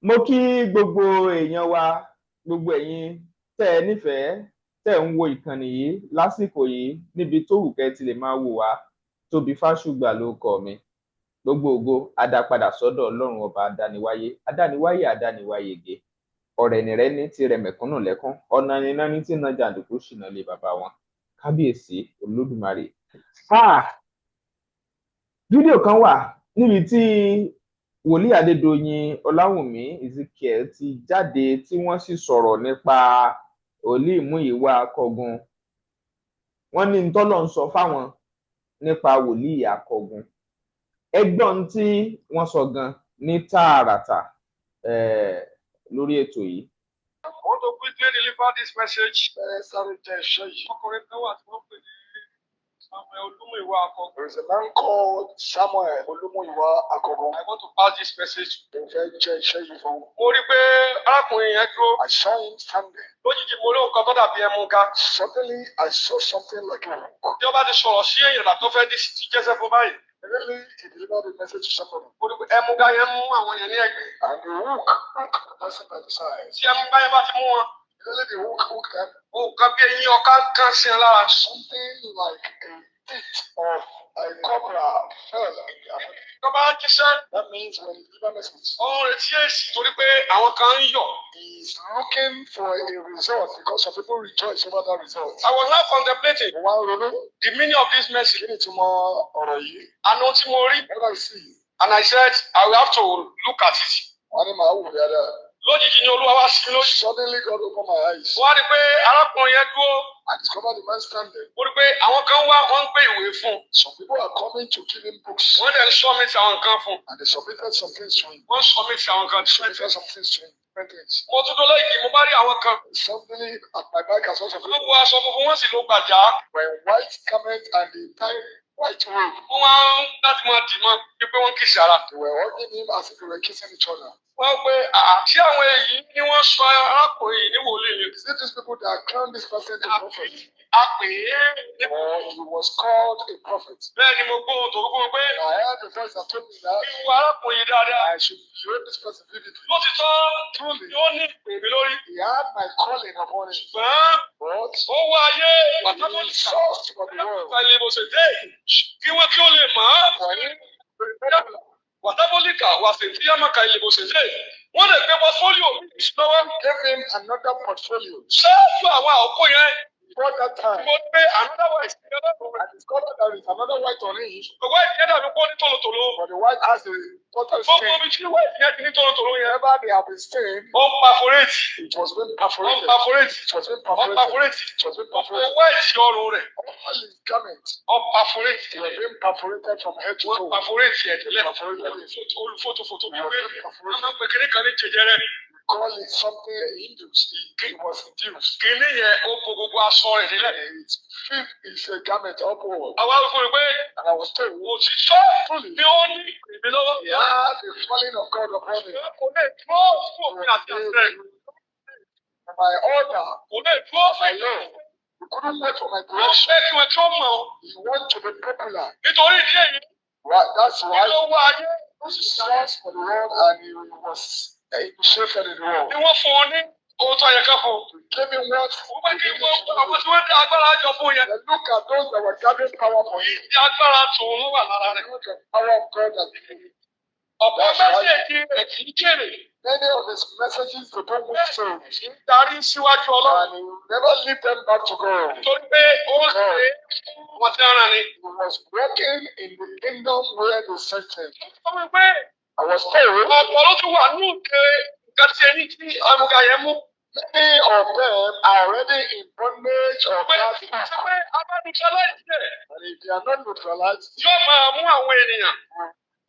Mo kí gbogbo èèyàn wa, gbogbo ẹ̀yin tẹ́ ẹ nífẹ̀ẹ́, tẹ́ ẹ ń wo ìkànnì yìí lásìkò yìí níbi tó wù kẹ́ ti lè máa wò wá. Tóbi Fásùgbà lórúkọ mi. Gbogbo ògo á dá padà sọ́dọ̀ Ọlọ́run ọba adániwáyé, adániwáyé àdániwáyege. Ọ̀rẹ̀nìrẹ̀ní tí rẹ mẹ̀kúnnù lẹ́kún, ọ̀nà níná ní tí na jàǹdùkú ṣìnà lé bàbá wọn. Kábíyèsí Olódùmarè. Fídíò kan wà níbi tí wòlíì Adédoyin Ọláwùmí Ezekiel ti jáde tí wọ́n sì sọ̀rọ̀ nípa wòlíì Múyìwá Akọgun. Wọ́n ní ntọ́lọ̀ ń sọ fáwọn nípa wòlíì Akọgun. Ẹgbọ́n tí wọ́n sọ gan ní tààràtà lórí ètò yìí. I want to quickly deliver this message. Ọkùnrin kan wà tí wọ́n pè ní Samuel Olúmúyìwá Akọgun. There is a man called Samuel Olúmúyìwá Akọgun. I want to pass this message. Mo rí pé arákùnrin yẹn dúró. I saw him standing. Lójijì mo rí nǹkan tó dàbí ẹmu ga. Suddenly I saw something like a hook. Bí ó bá ti sọ̀rọ̀ sí èèyàn tó fẹ́ dí ti jẹ́sẹ̀ fún báyìí. Really, he delivered the message to somebody. Mo rí pé ẹmu ga yẹn mú àwọn yẹn ní ẹ̀gbẹ́. And the hook the person by the side. Tí ẹmu ga yẹn bá ti mú wọn. Really the hook them. Nǹkan bí eyín ọ̀ká kan sí ẹ lára. Something like a teeth of a cobra fell. Tó bá jíṣẹ́. That means when he deliver message. Ó ń retí èsì torí pé àwọn kan ń yọ̀. He is looking for a result because some people rejoice over that result. I was now contemplating. Wọ́n ronú. The meaning of this message. Kí ni ìtumọ̀ ọ̀rọ̀ yìí? Àná tí mo rí. What I see. And I said I will have to look at it. Wọ́n ní màá wò dáadáa. Lójijì ni Olúwa wá sí mi lójú. Suddenly God opened my eyes. Wọ́n á rí i pé arákùnrin yẹn dúró. I discovered the man standing. Mo rí i pé àwọn kan wá wọ́n ń gbé ìwé fún. Some people are coming to give him books. Wọ́n dẹ̀ ń submit àwọn nǹkan fún. And they submitted some things to him. Wọ́n submit àwọn nǹkan. Submitted some things to him. Mo tún dọ́ lẹ́yìn mo bá rí àwọn kan. Suddenly at my back I saw some people. Wọ́n wọ aṣọ funfun wọ́n sì ló gbàjá. Wearing white garment and the tie white robe. Wọ́n wá láti máa dì mọ́ bí pé wọ́n kìsì ara. They were hugging him as if they were kissing each other. Wọ́n pe àti àwọn èyí ni wọ́n sọ arákùnrin yìí ní wòlíì ni. Is it these people that crown this person a prophet? A pè é. Or he was called a prophet. Bẹ́ẹ̀ni mo gbọ́ ohun tó gbọ́ pé. I heard the voice that told me that. Ìwà arákùnrin yìí dáadáa. I should hear this person vividly. Ó ti tọ́. Truly. Ó ní ìpè mi lórí. He had my calling upon him. Ṣùgbọ́n. But. Ó wá ayé. Wàtábọ̀ ní source of the world. Àìlè mo ṣe dé. Kí wọ́n kí ó lè mọ̀ ọ́. Wàtábólíkà wà sí tí Yámàkà ilé bó ṣe dé. Wọ́n lè gbé pọ́tfólíò lọ́wọ́. Gave him another portfolio. Ṣáájú àwọn àkókò yẹn. Before that time. Mo gbé another white. I discovered there is another white on it. The white yẹn dàbí kó ní tòlótòló. But the white has a total stain. Gbogbo mi tí white yẹn ti ní tòlótòló yẹn. Whenever they have been stained. Ó perforate. It was being perforated. Ó perforate. It was being perforated. Ó perforate. It was being perforated. Ó white ọrùn rẹ̀. All his garment. Ó perforate. It was being perforated from head to toe. Ó perforate yẹn tẹ́lẹ̀. Olùfótó. Wọ́n máa ń pè kíní kan ní jẹjẹrẹ. Call it something induced. It was induced. Kíní yẹn ó bo gbogbo aṣọ rẹ̀ nílẹ̀. Its fifth is a garment upward. Àwa wí fún mi pé. And I was told. Òtítọ́ fully. Bí ó ní ìbí lọ́wọ́. Yeah, the falling of God upon me. Kò lè dúró fún òfin àti àṣẹ. My order. Kò lè dúró fún my law. You couldn't wait for my direction. Wọ́n fẹ́ kí wọ́n tó mọ̀. You want to be popular. Nítorí ìdí èyí. Right, that's why. Kí ló wá ayé? This is source for the world and he was initiated in the world. Ni wọ́n fún ọ ní ohun tó yẹ ká fún. Give me what. Wọ́n bá kí wọ́n àwọn tí wọ́n dá agbára jọ fún yẹn. Look at those that were gathering power for him. Ìdí agbára tòun ló wà lára rẹ̀. Look at the power of God that he gave. Ọ̀pọ̀ mẹ́sẹ̀gì rẹ̀ kì í jèrè. Many of his messages they don't move through. Kì í darí síwájú Ọlọ́run. And he will never lead them back to God. Nítorí pé ó ń ṣe wọ́n ti rán ni. He was working in the kingdom where they sent him. Ọmọ ìgbé. I was told. Ọ̀pọ̀ ló ti wà ní òkè nǹkan tí ẹni tí ọmọga yẹn mú. Many of them are already in bondage or bad. Ṣé pé abánijálẹ̀ jẹ́? And if they are not neutralized. Yóò máa mú àwọn ènìyàn.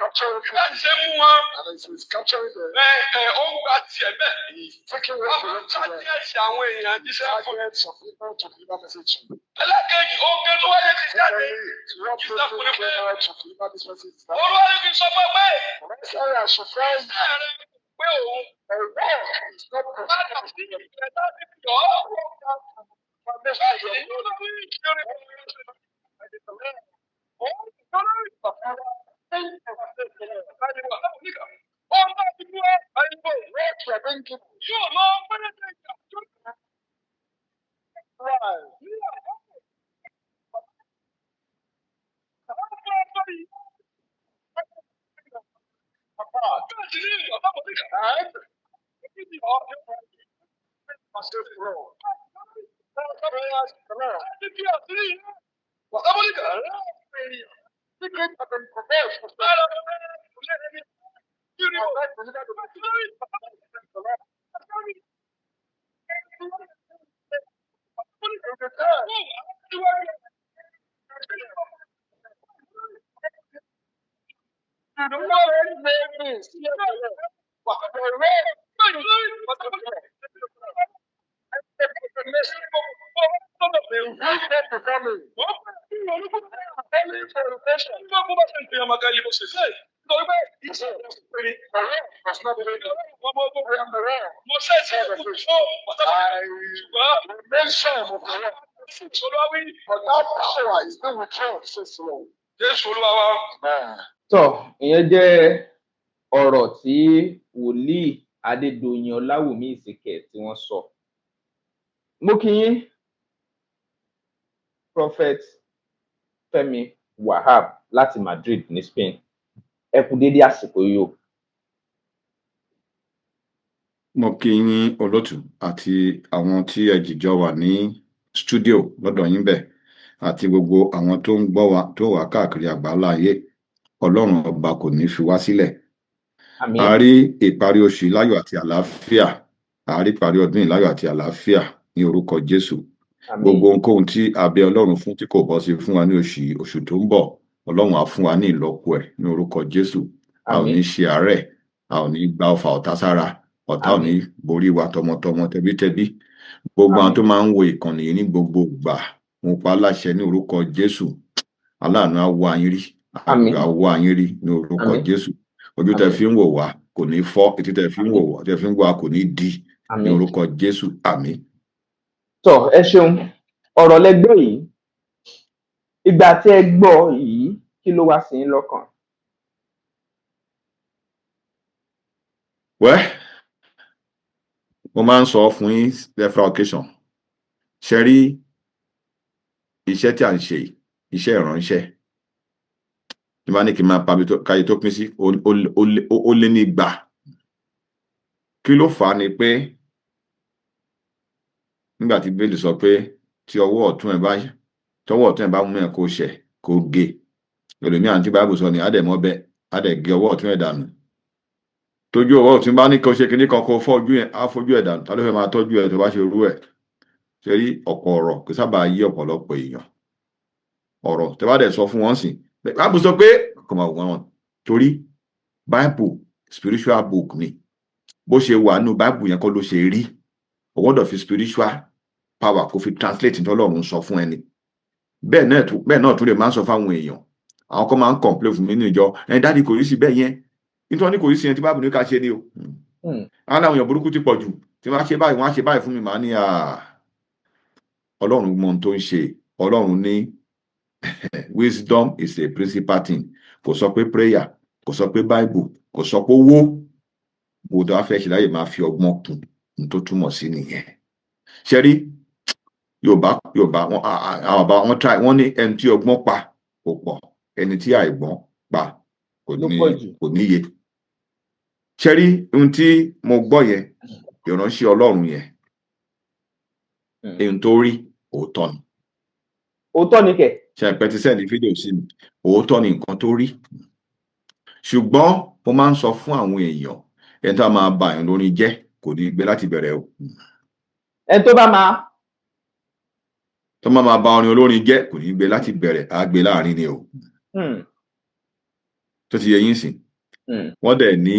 Capturing them. Láti ṣe mú wọn. And he is capturing them. Ó ń gba tiẹ̀ bẹ́ẹ̀. He is taking away from them to them. Wọ́n máa ń kájí àwọn èèyàn jíṣẹ́ fún. Targets of people to deliver message. Ẹlẹ́kẹ̀jì oge tó wáyé ti jáde. Ìsàkùnrin pé. Olúwa ní kí n sọ fún ẹ pé. Sorry, I should tell you. Pé òun. Bàtà sí ìgbẹ́ láti fi ọ́. Tọ́, ìyẹn jẹ́ ọ̀rọ̀ tí wòlíì Adédoyin Ọláwùmí Ìsìnkẹ̀ tí wọ́n sọ. Mo kí yín Prophet Fẹ́mi Wahab láti Madrid ní Spain. Ẹ kú dédé àsìkò yìí o. Mo kí yín olótù àti àwọn tí ẹ jìjọ wà ní stúdíò lọ́dọ̀ yín bẹ̀ àti gbogbo àwọn tó ń gbọ́ wa tó wà káàkiri àgbáńlá ayé. Ọlọ́run ọba kò ní fi wá sílẹ̀. Àmín. A rí ìparí oṣù láyọ̀ àti àlàáfíà. A rí ìparí ọdún yìí láyọ̀ àti àlàáfíà ní orúkọ Jésù. Àmín. Gbogbo ohunkóhun tí a bẹ Ọlọ́run fún tí kò bọ́ sí fún wa ní oṣù tó ń bọ̀, Ọlọ́run á fún wa ní ìlọ́po ẹ̀ ní orúkọ Jésù. A ò ní ṣe àárẹ̀, a ò ní gba ọfà ọ̀tá sára, ọ̀tá ò ní borí wa tọmọtọmọ tẹbítẹbí. Gbogbo àwọn tó máa ń wo ìkànnì yìí ní gbogbo ìgbà, mo pa á láṣẹ ní orúkọ Jésù. Aláàánú á wá yín rí, Àmín. á wá yín rí ní orúkọ Àmín. Jésù. Ojú tẹ fi ń wò wá kò ní fọ́, etí tẹ fi ń wò wá tẹ fi ń wò wá kò ní di ní Àmín. orúkọ Jésù. Àmín. Tọ́, ẹ ṣeun. Ọ̀rọ̀ lẹ gbọ́ yìí. Ìgbà tí ẹ gbọ́ yìí, kí ló wá sí yín lọ́kàn? Well, mo máa ń sọ fún yín several occasion. Ṣe rí iṣẹ́ tí à ń ṣe yìí, iṣẹ́ ìránṣẹ́. Tí bá ní kí n máa pa káyé tó pín sí, ó lé ní igba. Kí ló fà á ni pé nígbà tí Bíbélì sọ pé tí ọwọ́ ọ̀tún ẹ̀ bá mú ẹ̀ kó ṣẹ̀ kó gé. Ẹlòmíràn tí Báíbù sọ ni á dẹ̀ mọ́ bẹ́ẹ̀, á dẹ̀ gé ọwọ́ ọ̀tún ẹ̀ dànù. Tójú ọwọ́ ọ̀tún bá ní kó ṣe kinní kan kó fọ́ ojú ẹ̀, á fojú ẹ̀ dànù. Ta ló fẹ́ máa tọ́jú ẹ̀ tó bá ṣe rú ẹ̀? Ṣe rí ọ̀pọ̀ ọ̀rọ̀ kò sábà yí ọ̀pọ̀lọpọ̀ èèyàn. Ọ̀rọ̀ tẹ́ bá dẹ̀ sọ fún wọn sìn. Báíbù sọ pé kò máa wù wọ́n torí Báíbù spiritual book ni. Bó ṣe wà nínú Báíbù yẹn kọ́ ló ṣe rí. O gbọ́dọ̀ fi spiritual power kó fi translate ní Ọlọ́run sọ fún ẹni. Bẹ́ẹ̀ náà tún lè máa ń sọ fáwọn èèyàn. Àwọn kan máa ń complain fún mi nínú ìjọ. Dáàdi kò rí sí bẹ́ẹ̀ yẹn. Nítorí kò rí sí yẹn tí Báíbù ní ká ṣe ni o. Àwọn èèyàn burúkú ti pọ̀ jù. Tí wọ́n á ṣe báyìí, wọ́n á ṣe báyìí fún mi. Màá ní Ọlọ́run mọ ohun tó ń ṣe. Ọlọ́run ní wisdom is a principal thing. Kò sọ pé prayer, kò sọ pé Bible, kò sọ pé owó. Bó tó wá fẹ́ ṣe láyè máa fi ọgbọ́n kún ní tó túmọ̀ sí nìyẹn. Ṣé rí Yorùbá wọ́n ní ẹni tí ọgbọ́n pa kò pọ̀, ẹni tí àìgbọ́n pa kò níye. Ṣé rí ohun tí mo gbọ́ yẹn, ìránṣẹ́ Ọlọ́run yẹn, ohun tó rí òótọ́ ni. Òótọ́ ni kẹ̀. Ṣé ẹ pẹ́ ti sẹ́ẹ̀dì fídíò sí mi? Òótọ́ ni nǹkan tó rí. Ṣùgbọ́n mo máa ń sọ fún àwọn èèyàn, ẹni tó máa ba èèyàn lórí jẹ́ kò ní gbé láti bẹ̀rẹ̀ o. Ẹni tó bá máa ba orin olórin jẹ́ kò ní gbé láti bẹ̀rẹ̀, á gbé láàrin ni o. Tó ti yẹ yín sìn. Wọ́n dẹ̀ ní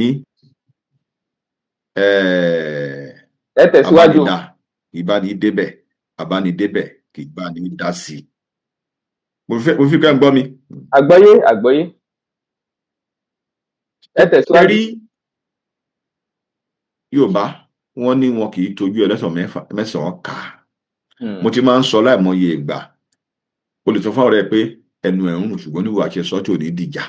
ẹ tẹ̀síwájú. Ìbánidébẹ̀, àbánidébẹ̀ kì í bá ní dá sí. Mo fi kẹ́ ń gbọ́ mi. Àgbọ́yé. Ẹ tẹ̀síwájú. Rí Yorùbá wọ́n ní wọn kì í tójú ẹlẹ́sàn mẹ́sàn-án kà. Mo ti máa ń sọ láìmọye ìgbà. O lè sọ fún ọ̀rẹ́ pé ẹnu ẹ̀ ń rùn ṣùgbọ́n níwò àṣẹ sọ́tò ní dìjà.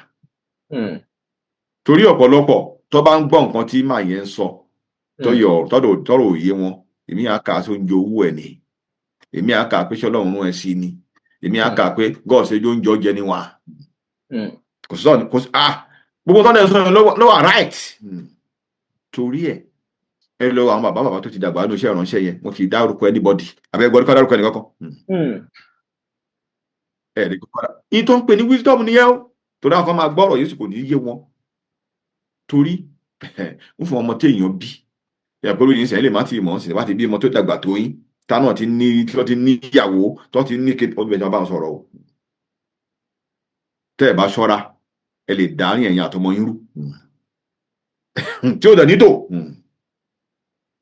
Torí ọ̀pọ̀lọpọ̀ tó bá ń gbọ́ nǹkan tí màá yẹn ń sọ, tọ́rọ̀ òye wọn èmi á kà á sí oúnjẹ owó ẹ̀ ní èmi á kà á pé ṣọlọ́run rún ẹ sí ni èmi á kà á pé gọ́ọ̀sì ẹjọ́ oúnjẹ ọjẹ ni wà kò sí gbogbo tọ́lẹ̀ sọ lọ́wọ́ right torí ẹ̀ ẹ lọ àwọn bàbá tó ti dàgbà nínú iṣẹ́ ìránṣẹ́ yẹn wọn kì í dárúkọ anybody àbẹ́gbọ́dọ́ ká dárúkọ ẹnì kankan ẹ̀rí kọ́kọ́rọ́ ìtọ́ ń pè ní wisdom nìyẹn o torí àwọn kan máa gbọ́rọ̀ yóò sì kò ní yé wọn torí ń fún ọmọ tí èèyàn bí ìyàpẹ́ lóyún ìsẹ̀yìn lè má ti mọ̀ ọ́n sì láti bí ọmọ tó dàgbà tó yín táwọn ti ní ìyàwó tó ti ní kéde ọdún ẹ̀jẹ̀ bá wọn sọ̀rọ̀ o tẹ́ ẹ̀ bá ṣọ́ra ẹ lè dárín ẹ̀yìn àtọmọ yín rú tí ó dẹ̀ nítò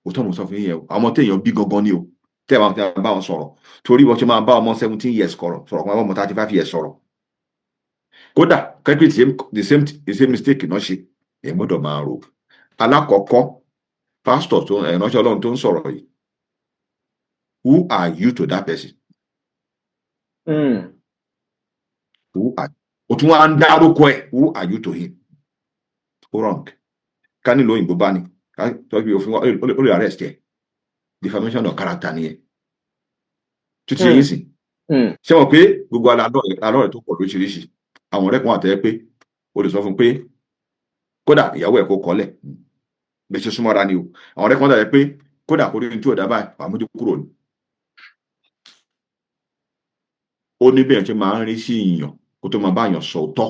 ó tọ́ mo sọ fún yín yẹn o àwọn ọmọ tí èèyàn bí gangan ni o tẹ́ ẹ̀ bá wọn sọ̀rọ̀ torí wọ́n ṣe máa bá ọmọ 17 years sọ̀rọ̀ kan ọmọ 35 years sọ̀rọ̀ kódà kẹ́kẹ́ the same mistake náà ṣe ẹ̀ gbọ́dọ̀ máa rò alákọ̀ọ́kọ́ pastor tó ìránṣẹ́ Ọlọ́run tó ń sọ̀rọ̀ yìí who are you to that person? O tún wá ń dárúkọ ẹ̀ who are you to him? Wrong. Ká nílò òyìnbó bá ní ká tọ́jú òfin ó lè arrest ẹ̀ defamation of character nìyẹn tó ti yẹn sìn ṣé wọn pé gbogbo alọ́ rẹ̀ tó pọ̀ lóṣìṣì àwọn ọ̀rẹ́ kan wà tẹ́ pé o lè sọ fún pé kódà ìyàwó ẹ̀ kó kọ́lẹ̀ bẹ́ẹ̀ ṣe súnmọ́ra ni o àwọn ọ̀rẹ́ kan dàbí pé kódà kó rí ní tí ò dábàá àmójú kúrò ní. ó ní bẹ́ẹ̀ ṣe máa ń rí sí ìyàn kó tó máa bá èèyàn sọ òótọ́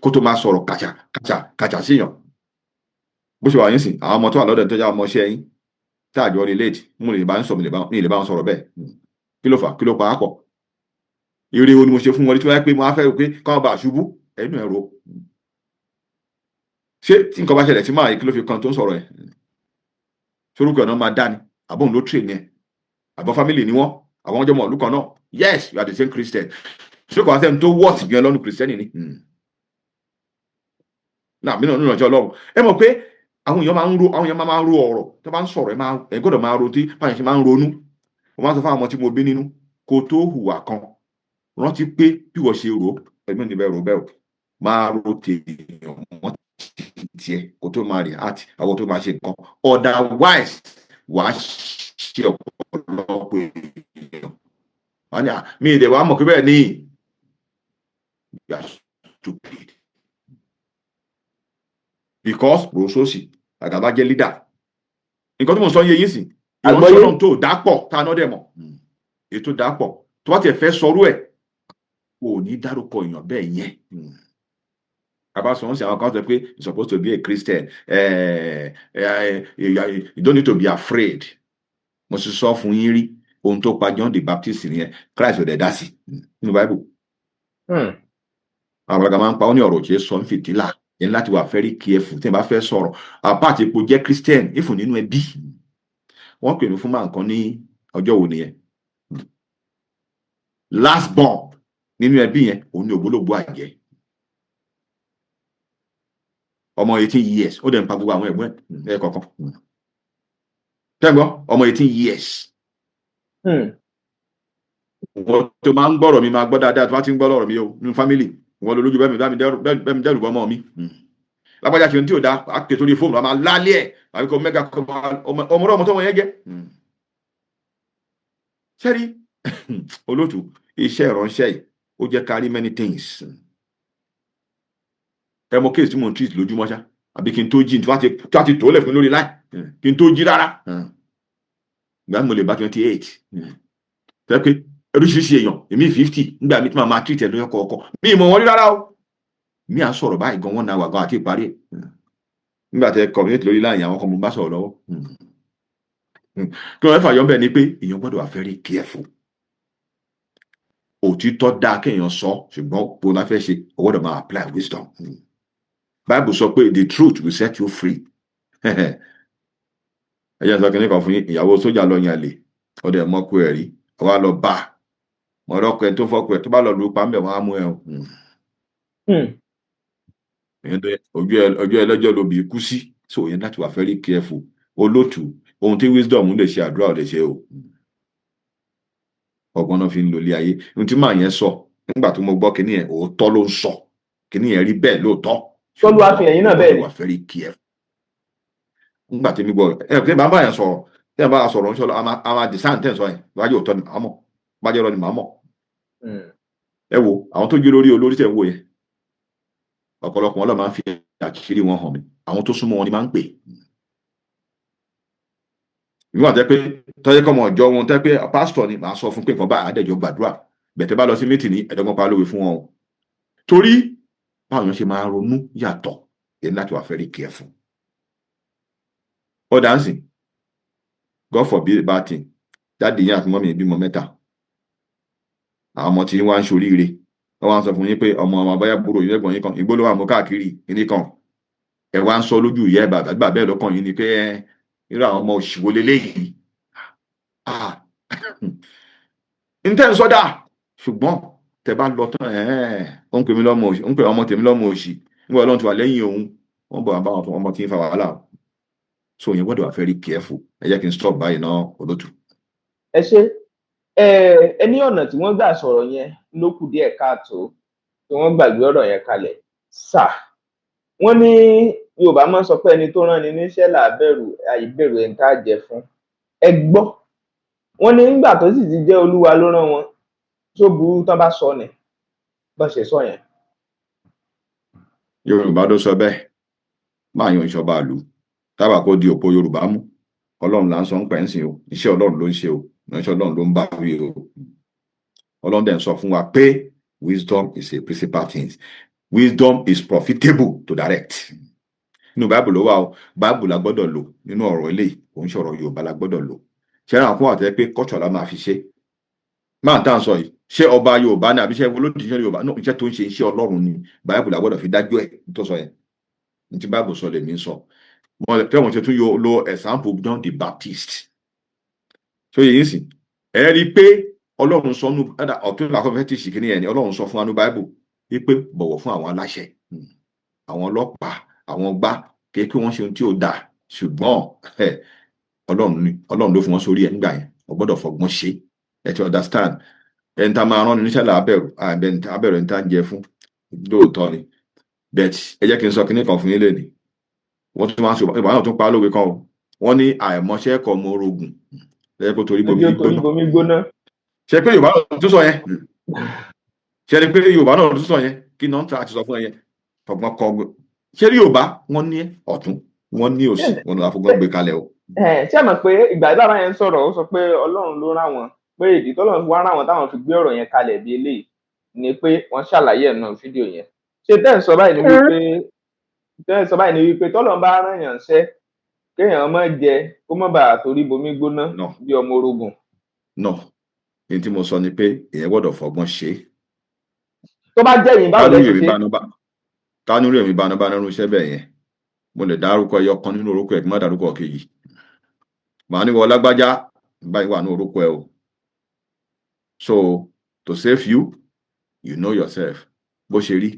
kó tó máa sọ̀rọ̀ kàchà sí èèyàn bó ṣe wà yín sìn àwọn ọmọ tó wà lọ́dọ̀ tó já ọmọ iṣẹ́ yín tá àjọ relate mo lè bá ń sọ mi lè bá wọn sọ̀rọ̀ bẹ́ẹ̀ kí ló fà kí ló pa á pọ̀ ire wo ni mo ṣe fún wọn tí wọ́n yẹ pé mo á fẹ́ rò pé káwọn bá ṣubú ẹnu ẹ̀rọ ṣé tí nǹkan bá ṣẹlẹ̀ sí máa yẹ kí ló fi kan tó ń sọ̀rọ̀ ẹ̀ sorúkọ ọ̀nà máa dá ni àbọ̀n ló train ẹ̀ àbọ̀ family ni wọ́n àwọn ọjọ́ mọ̀ ọ̀lú kan náà yes you are the same Christian ṣé kò wá sẹ́ni tó wọ́ọ̀sì gan lọ́nu Christian ni náà mí náà nínú ọjọ́ Ọlọ́run ẹ mọ̀ pé àwọn èèyàn máa ń ro ọ̀rọ̀ tó bá ń sọ̀rọ̀ ẹ gbọ́dọ̀ máa ro tí báyìí ṣe máa ń ronú mo máa ń sọ fún àwọn ọmọ tí mo bí nínú kó tó hùwà kan rántí pé bí wọ́n ṣe rò ẹgbẹ́ níbẹ̀ rò bẹ́ẹ̀ máa ro tèèyàn mọ́ tiẹ̀ kó tó máa rí àti àwọn tó máa ṣe nǹkan otherwise wàá ṣe ọ̀pọ̀lọpọ̀ èèyàn wọ́n ní mi ìdè wàá mọ̀ pé bẹ́ẹ̀ ni you are stupid because rososì àgàbà jẹ́ leader nǹkan tó mọ̀ sọ yé yín sí ìránṣẹ́ Ọlọ́run tó dápọ̀ tá a náà dẹ̀ mọ̀ ètò dápọ̀ tó bá tiẹ̀ fẹ́ sọrú ẹ̀ kò ní dárúkọ èèyàn bẹ́ẹ̀ yẹn abasọ̀rọ̀ sí àwọn kan sọ pé you're supposed to be a Christian you don't need to be afraid mo sì sọ fún yín rí ohun tó pa John the Baptist nìyẹn Christ ò dẹ̀ dá sí nínú Bible àwọn àgbàlagbà máa ń pa ó ní ọ̀rọ̀ òjé sọ ń fìtílà yẹn láti wà very careful tí n bá fẹ́ sọ̀rọ̀ apart epo jẹ́ Christian ìfún nínú ẹbí wọ́n pè mí fún máa nǹkan ní ọjọ́ wo nìyẹn last born nínú ẹbí yẹn òun ní ògbólógbò àjẹ́ ọmọ 18 years ó dẹ̀ ń pa gbogbo àwọn ẹ̀gbọ́n ẹ̀ kọ̀ọ̀kan tẹ́gbọ́ ọmọ 18 years wọ́n tó máa ń gbọ́rọ̀ mi máa gbọ́ dáadáa tó bá ti ń gbọ́ lọ́rọ̀ mi o nínú family wọ́n lọ lójú bẹ́ẹ̀ mi dẹ́rù bọ́ ọmọ mi lápájá ṣe tí ò dá àpè tó ní fóònù a máa lálé ẹ̀ àbíkọ mẹ́gà ọmọ tó wọ́n yẹn jẹ́ sẹ́rí olóòtú iṣẹ́ ìránṣẹ́ yìí ó jẹ́ kárí many things ẹ mọ kéèsì tí mo ń treat lójúmọ́ ṣá àbí kí n tó jí tí wọ́n ti tó lẹ̀ fún lórí láì kí n tó jí rárá ìgbà mo lè bá 28 tẹ́ pé oríṣiríṣi èèyàn èmi 50 nígbà mi tí màá máa treat ẹ̀ lóyún kọ̀ọ̀kan mi ìmọ̀ wọn rí rárá o mi à ń sọ̀rọ̀ báyìí gan 1 hour gan àti ìparí nígbà tẹ́ community lórí láì àwọn kan mo bá sọ̀rọ̀ lọ́wọ́ kí wọ́n fà yọ bẹ́ẹ̀ ni pé èèyàn gbọ́dọ̀ wà very careful òtítọ́ dáa kéèyàn sọ ṣùgbọ́n bó la fẹ́ ṣe o gbọ́dọ̀ máa apply wisdom Bible sọ pé the truth will set you free ẹ̀yẹ́ sọ kí ní kan fún yín ìyàwó sójà lọ yan àlè ọdẹ mọ́kú ẹ̀ rí ọwá lọ bá mọ̀rọ́kọ ẹ̀ tó fọ́kọ ẹ̀ tó bá lọ lù pa ńbẹ̀ wọ́n á mú ẹ̀ ojú ẹlẹ́jọ́ ló bí kú sí so yẹn láti wà very careful olótù ohun tí wisdom lè ṣe àdúrà ò lè ṣe o ọgbọ́n náà fi ń lò lé ayé ohun tí màá yẹn sọ nígbà tó mo gbọ́ kíní yẹn òótọ́ ló ń sọ kíní yẹn rí bẹ́ẹ̀ lóòótọ́ tọ́lú àfihàn yín náà bẹ́ẹ̀ wà very careful nígbà tí mi gbọ́ tí bá bá yẹn sọ̀rọ̀ tí ẹ bá sọ̀rọ̀ ń sọ̀rọ̀ a máa design tẹ̀ sọ yẹn wájú òótọ́ ni màá mọ̀ bájẹ́ lọ ni màá mọ̀. Ẹ wo àwọn tó jẹ́ olórí tẹ̀ ń wò yẹn ọ̀pọ̀lọpọ̀ wọn lọ máa ń fi àṣírí wọn hàn mí àwọn tó súnmọ́ wọn ni máa ń pè. ìwọ́n àtẹ́ pé tọ́jú kọ́mọ ìjọ wọn tẹ́ pé pásítọ̀ ni màá sọ fún pé nǹkan bá àdẹ́jọ gbàdúrà bẹ̀tẹ̀ bá lọ sí mítì ní ẹ̀dọ́gbọ́n pa lówe fún wọn o torí báwọn ṣe máa ronú yàtọ̀ yẹn láti wà very careful. Ó dáǹsì God forbid bad thing jáde yín àti mọ́mí ìbímọ mẹ́ta àwọn ọmọ tí wọ́n ń ṣoríire wọ́n wá ń sọ fún yín pé ọmọ abáyá búrò yín lẹ́gbọ̀n yín kan ìgbó ló wà mú káàkiri ìní kan ẹ̀ wá ń sọ lójú ìyá ẹ̀ bàbá bẹ́ẹ̀ lọ́kàn yín ni pé irú àwọn ọmọ òṣìwò leléyìí ntẹ́ ń sọ́dà ṣùgbọ́n tẹ bá lọ tán ó ń pè mí lọ́mọ òṣì ó ń pè ọmọ tèmi lọ́mọ òṣì nígbà ọlọ́run ti wà lẹ́yìn òun wọ́n bọ̀ àbáwọn ọmọ tí ń fa wàhálà so yẹn gbọ́dọ̀ wà very careful ẹ jẹ́ kí n stop báyìí náà olótù. ẹ ṣe ẹni ọ̀nà tí wọ́n gbà sọ̀rọ̀ yẹn ló kù díẹ̀ káàtó tí wọ́n gbàgbé ọ̀rọ̀ yẹn kalẹ̀ sà wọ́n ní Yorùbá máa ń sọ pé ẹni tó rán ni níṣẹ́ là á bẹ̀rù àìbẹ̀rù ẹni tá a jẹ fún ẹ gbọ́ wọ́n ní nígbà tó sì ti jẹ́ Olúwa ló rán wọn tó burú tán bá sọ ni bó ṣe sọ yẹn. Yorùbá ló sọ bẹ́ẹ̀ máa yan ìṣọba àlù tábà kó di òpó Yorùbá mú Ọlọ́run là ń sọ ń pẹ́ ń sìn o iṣẹ́ Ọlọ́run ló ń ṣe o ìránṣẹ́ Ọlọ́run ló ń bá wí o Ọlọ́run dẹ̀ ń sọ fún wa pé wisdom is a principal thing wisdom is profitable to direct nínú Bible ló wà o Bible la gbọ́dọ̀ lò nínú ọ̀rọ̀ eléyìí kò ń ṣọ̀rọ̀ Yorùbá la gbọ́dọ̀ lò ṣé àwọn àkókò àtẹ pé kọ́ṣọ̀ la máa fi ṣe máa tá à ń sọ yìí ṣé ọba Yorùbá ni àbí ṣé olódìṣẹ́ Yorùbá náà iṣẹ́ tó ń ṣe iṣẹ́ Ọlọ́run ni Bible la gbọ́dọ̀ fi dájú ẹ̀ tó sọ yẹn ní ti Bible sọ lèmi ń sọ tẹ́wọ̀n ṣe tún yóò lo example John the Baptist ṣó yẹ yín sìn ẹ rí i pé Ọlọ́run sọ nú ọ̀tún làkọ́fẹ́ tí ṣì kíní yẹn ni Ọlọ́run sọ fún wa ní Bible wípé bọ̀wọ̀ fún àwọn aláṣẹ àwọn ọlọ́pàá àwọn gbá kéèké wọ́n ṣe ohun tí ó dáa ṣùgbọ́n Ọlọ́run ló fún wọn sórí ẹ̀ nígbà yẹn o gbọ́dọ̀ fọgbọ́n ṣe ẹ ti understand ẹni tá máa rán ni níṣẹ́ làbẹ̀rù abẹ̀rù ẹni tá ń jẹ fún lóòótọ́ ni bet ẹ jẹ́ kí n sọ kíní kan fún yín lé ní wọ́n tún máa ń sọ ìbá náà tún pa lówe kan o wọ́n ní àìmọṣẹ́ kọ́ mọ orogún lẹ́yìn kó torí bomi gbóná ṣe pé Yorùbá náà tún sọ yẹn ṣe ni pé Yorùbá náà tún sọ yẹn kí náà ta ti sọ fún ẹ yẹn fọgbọ́n kọ ṣé ní Yorùbá wọ́n ní ọ̀tún wọ́n ní òsì wọ́n ní àfọgbọ́n gbé kalẹ̀ o. ṣé ẹ mọ̀ pé ìgbà ìbára yẹn sọ̀rọ̀ ó sọ pé Ọlọ́run ló rán wọn pé ìdí tọ́lọ́run wá rán wọn táwọn fi gbé ọ̀rọ̀ yẹn kalẹ̀ bí eléyìí ni pé wọ́n ṣàlàyé ẹ̀ náà fídíò yẹn ṣé tẹ́ ń sọ báyìí ni wípé tọ́lọ́run bá rán yàn ṣẹ́ kéèyàn má jẹ kó má bàa torí bomi gbóná bí ọmọ orogún. no ní tí mo sọ ni pé èèyàn gbọ́dọ̀ fọgbọ́n ṣe. tó bá jẹ́ yìí báwo lè ṣe. kánú rèmi bá nínú iṣẹ́ bẹ́ẹ̀ yẹn mo lè dárúkọ ẹyọ kan nínú orúkọ ẹ̀ kí n má dárúkọ kejì màá ní wọ lágbájá báyìí wà ní orúkọ ẹ o so to save you you know yourself bó ṣe rí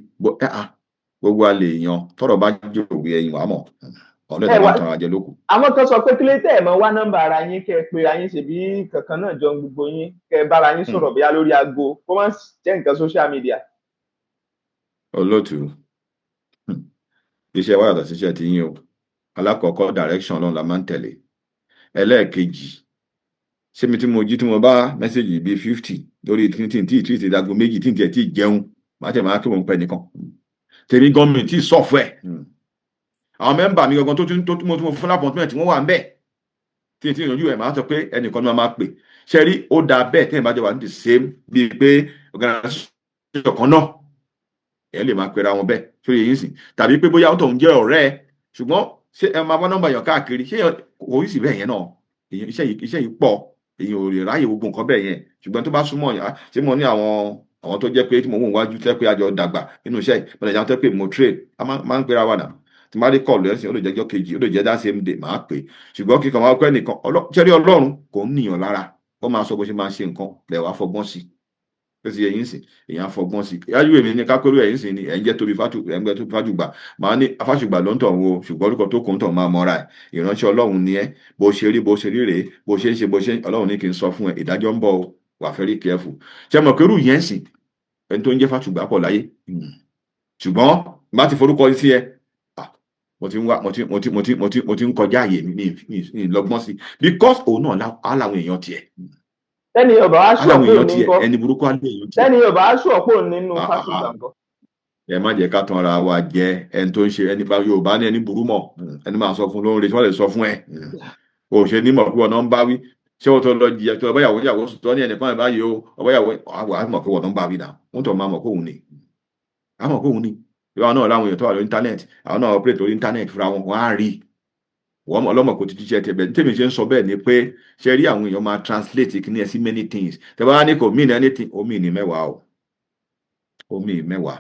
gbogbo a lè yan tọrọ bá jẹ òwe ẹyin wàá mọ ọlọ́dẹ máa tan àjẹ lókun. àwọn kan sọ pé kílé tẹ́ ẹ̀ mọ́ wá nọ́mbà ara yín kẹ́ ẹ pé ayín ṣe bí kankan náà jọ gbogbo yín kẹ́ ẹ bára yín sọ̀rọ̀ bíyá lórí aago kó má jẹ́ nǹkan social media. olóòtú iṣẹ́ wa yàtọ̀ síṣẹ́ ti yín o alákọ̀ọ́kọ́ direction Ọlọ́run la máa ń tẹ̀lé ẹlẹ́ẹ̀kejì ṣé mi tí mo jí tí mo bá mẹ́sẹ̀gì bíi 50 lórí tí ìdago méjì tí ẹ̀ tí jẹun máa tẹ̀ máa kí wọ́n pẹ́ nìkan tèmi gọ́ọ̀mì tí sọ̀fù ẹ̀ àwọn mẹ́mbà mi gangan tó mo fún lápọ̀ntmẹ́ntì wọ́n wà ń bẹ̀ tí ìyànjú ẹ̀ máa sọ pé ẹnìkan máa pè ṣe rí ó dáa bẹ́ẹ̀ tí ẹ̀ bá jọ wà ní the same bíi pé organisation kan náà ẹ̀ lè máa pera wọn bẹ́ẹ̀ ṣó yẹ yín sìn tàbí pé bóyá ó tọ̀ ń jẹ́ ọ̀rẹ́ ẹ ṣùgbọ́n ṣé ẹ máa bá nọ́mbà yàn káàkiri ṣé kò rí sí bẹ́ẹ̀ yẹn náà iṣẹ́ yìí pọ̀ èyàn ò lè ráyè gbogbo nǹkan bẹ́ẹ̀ yẹn ṣùgbọ́n tó bá súnmọ́ yàn ṣé mo ní àwọn tó jẹ́ pé tí mo wò wájú tẹ́ pé àjọ dàgbà nínú iṣẹ́ yìí mo lè jẹun tẹ́ pé mo trade a máa ń pera wa nà tí máa rí kọ́ọ̀lù ẹ̀sìn ó lè jẹ́jọ́ kejì ó lè jẹ́ that same day máa pè ṣùgbọ́n kíkan máa pẹ́ nìkan ṣẹ́rí Ọlọ́run kò ń nìyàn lára ó máa sọ bó ṣe máa ṣe nǹkan lẹ̀ wá fọgbọ́n sí ó sì yẹyin sìn èèyàn fọgbọ́n sí yájú èmi ní kápẹ́rú ẹ̀yìn sìn ni ẹ̀ ń jẹ́ tóbi Fáṣùgbà máa ní Fáṣùgbà ló ń tọ̀ wo ṣùgbọ́n orúkọ tó kò ń tọ̀ máa mọ́ra ẹ̀ ìránṣẹ́ Ọlọ́run ni ẹ́ bó ṣe rí rèé bó ṣe ń ṣe Ọlọ́run ní kí n sọ fún ẹ ìdájọ́ ń bọ̀ wà very careful ṣe mọ̀ pé irú yẹn sìn ẹni tó ń jẹ́ Fáṣùgbà pọ̀ láyé ṣùgbọ́n bá ti forúkọ sí ẹ mo ti ń kọjá àyè mi lọ́gbọ́n sí because òun náà á làwọn èèyàn tiẹ̀. tẹ́ni Yorùbá wá ṣùọ́ pé òun ní kọ́ ẹni burúkú á lé èèyàn tiẹ̀. tẹ́ni Yorùbá wá ṣùọ́ pé òun nínú Fásùgbà nǹkan. ẹ má jẹ́ ká tan ara wa jẹ ẹni tó ń ṣe ẹni bá Yorùbá ní ẹni burú mọ̀ ẹni máa sọ fún lóore tí wọ́n lè sọ fún ẹ o ṣe nímọ̀ pé wọn náà ń bá wí ṣé wọ́n tó lọ jìyà tó ọbẹ̀yàwó yàwó tó ní ẹnìkan báyìí o ọbẹ̀yàwó àmọ̀ pé wọn náà ń bá wí náà wọ́n tó máa mọ̀ kóhun ni àmọ̀ kóhun ni ìwà náà láwọn èèyàn tó wà lórí íńtánẹ́ẹ̀tì àwọn náà operate lórí íńtánẹ́ẹ̀tì fúnra wọn á rí wọ́n ọlọ́mọ kò ti jíjẹ tẹ̀bẹ̀ tèmi ṣe ń sọ bẹ́ẹ̀ ni pé ṣe rí àwọn èèyàn máa translate kí ní ẹ sí many things tẹ̀bá ní kò mean anything ó mean mẹ́wàá o ó mean mẹ́wàá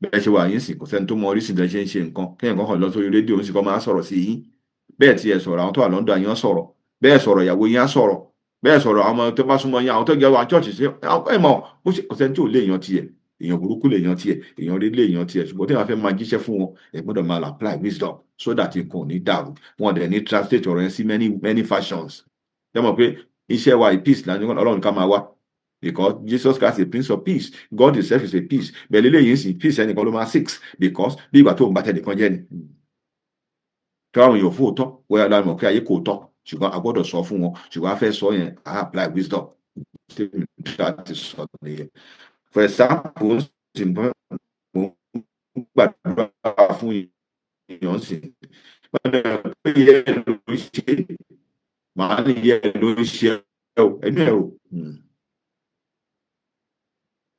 bẹ́ẹ̀ ṣe wà yín sì kò sẹ́ni tó mọ oríṣìí ìdá ṣe ń ṣe nǹkan kéèyàn kan kàn lọ sórí rédíò ń sì kọ́ máa sọ̀rọ̀ sí yín bẹ́ẹ̀ tí ẹ sọ̀rọ̀ àwọn tó wà London yín sọ̀rọ̀ bẹ́ẹ̀ sọ̀rọ̀ ìyàwó yín á sọ̀rọ̀ bẹ́ẹ̀ sọ̀rọ̀ àwọn ọmọ tó bá súnmọ́ yín àwọn tó gẹ̀wà chọ́ọ̀chì sí ẹ mọ̀ kò sẹ́ni tí ò lé èèyàn tiẹ̀ èèyàn burúkú lè yan tiẹ̀ èèyàn rí lè yan tiẹ̀ ṣùgbọ́n tí wọ́n fẹ́ máa jíṣẹ́ fún wọn ẹ gbọ́dọ̀ máa apply wisdom so that nǹkan ò ní dàrú wọn dẹ̀ ní translate ọ̀rọ̀ yẹn sí many fashions ẹ mọ̀ pé iṣẹ́ wa peace lánàá Ọlọ́run ká máa wá because Jesus Christ is a prince of peace God himself is a peace bẹ́ẹ̀ lélẹ́yìn sí peace ẹnìkan ló máa six because bí ìgbà tó ń bá tẹnìkan jẹ́ ni tí àwọn èèyàn fún òótọ́ wọ́n yára mọ̀ pé ayé kò tọ́ ṣùgbọ́n a gbọ́dọ̀ sọ fún wọn ṣùgbọ́n a fẹ́ sọ yẹn a apply wisdom láti sọ nìyẹn for example mo gbàdúrà fún èèyàn sí màá ní yẹ lórí ṣe ẹnu ẹ o